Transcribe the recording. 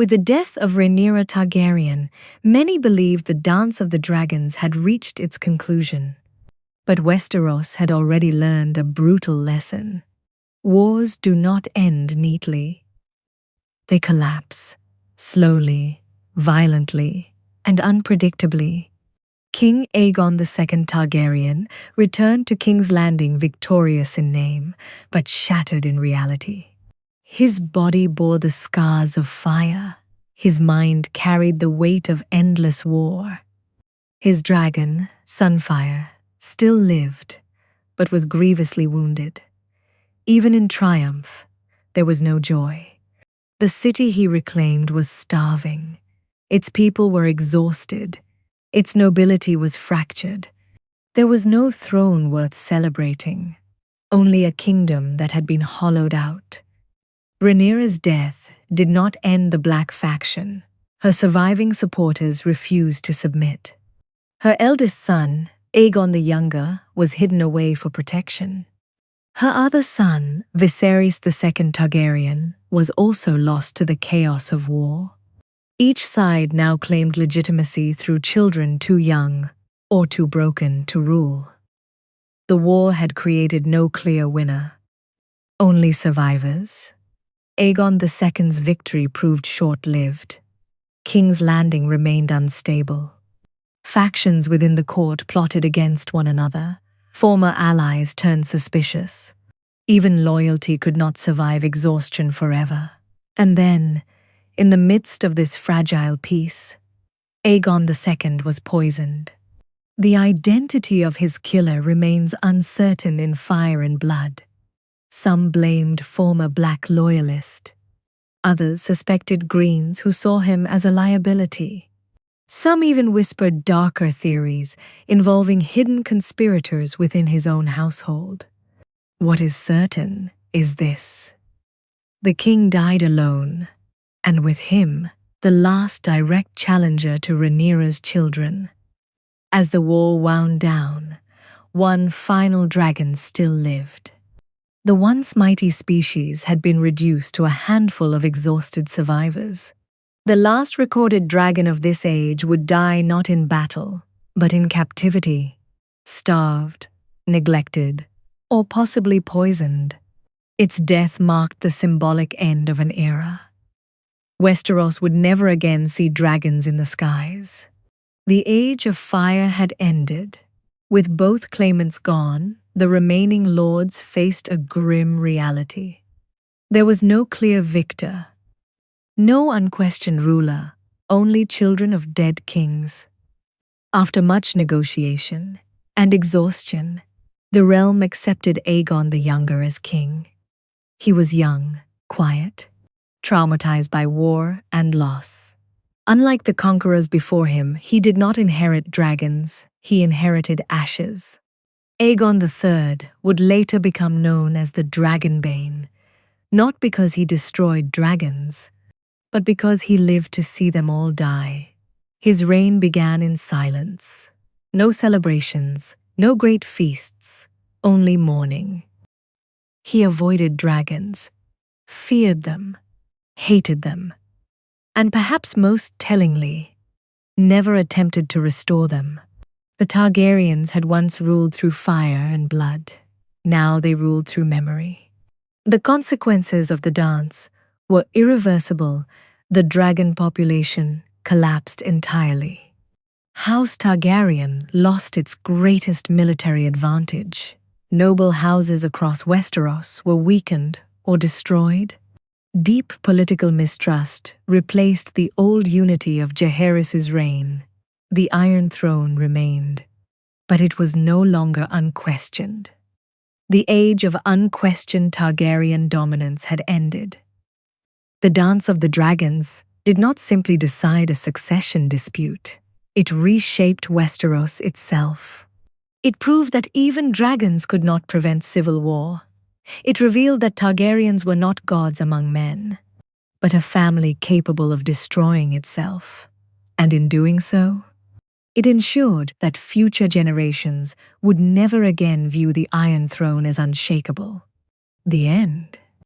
With the death of Rhaenyra Targaryen, many believed the Dance of the Dragons had reached its conclusion. But Westeros had already learned a brutal lesson. Wars do not end neatly. They collapse, slowly, violently, and unpredictably. King Aegon II Targaryen returned to King's Landing victorious in name, but shattered in reality. His body bore the scars of fire. His mind carried the weight of endless war. His dragon, Sunfire, still lived, but was grievously wounded. Even in triumph, there was no joy. The city he reclaimed was starving. Its people were exhausted. Its nobility was fractured. There was no throne worth celebrating, only a kingdom that had been hollowed out. Rhaenyra's death did not end the Black faction. Her surviving supporters refused to submit. Her eldest son, Aegon the Younger, was hidden away for protection. Her other son, Viserys II Targaryen, was also lost to the chaos of war. Each side now claimed legitimacy through children too young or too broken to rule. The war had created no clear winner, only survivors. Aegon II's victory proved short-lived. King's Landing remained unstable. Factions within the court plotted against one another. Former allies turned suspicious. Even loyalty could not survive exhaustion forever. And then, in the midst of this fragile peace, Aegon II was poisoned. The identity of his killer remains uncertain in Fire and Blood. Some blamed former Black loyalist. Others suspected Greens who saw him as a liability. Some even whispered darker theories involving hidden conspirators within his own household. What is certain is this: the king died alone, and with him, the last direct challenger to Rhaenyra's children. As the war wound down, one final dragon still lived. The once mighty species had been reduced to a handful of exhausted survivors. The last recorded dragon of this age would die not in battle, but in captivity, starved, neglected, or possibly poisoned. Its death marked the symbolic end of an era. Westeros would never again see dragons in the skies. The Age of Fire had ended. With both claimants gone, the remaining lords faced a grim reality. There was no clear victor. No unquestioned ruler, only children of dead kings. After much negotiation and exhaustion, the realm accepted Aegon the Younger as king. He was young, quiet, traumatized by war and loss. Unlike the conquerors before him, he did not inherit dragons, he inherited ashes. Aegon III would later become known as the Dragonbane, not because he destroyed dragons, but because he lived to see them all die. His reign began in silence. No celebrations, no great feasts, only mourning. He avoided dragons, feared them, hated them, and perhaps most tellingly, never attempted to restore them. The Targaryens had once ruled through fire and blood. Now they ruled through memory. The consequences of the dance were irreversible. The dragon population collapsed entirely. House Targaryen lost its greatest military advantage. Noble houses across Westeros were weakened or destroyed. Deep political mistrust replaced the old unity of Jaehaerys' reign. The Iron Throne remained, but it was no longer unquestioned. The age of unquestioned Targaryen dominance had ended. The Dance of the Dragons did not simply decide a succession dispute. It reshaped Westeros itself. It proved that even dragons could not prevent civil war. It revealed that Targaryens were not gods among men, but a family capable of destroying itself. And in doing so, it ensured that future generations would never again view the Iron Throne as unshakable. The end.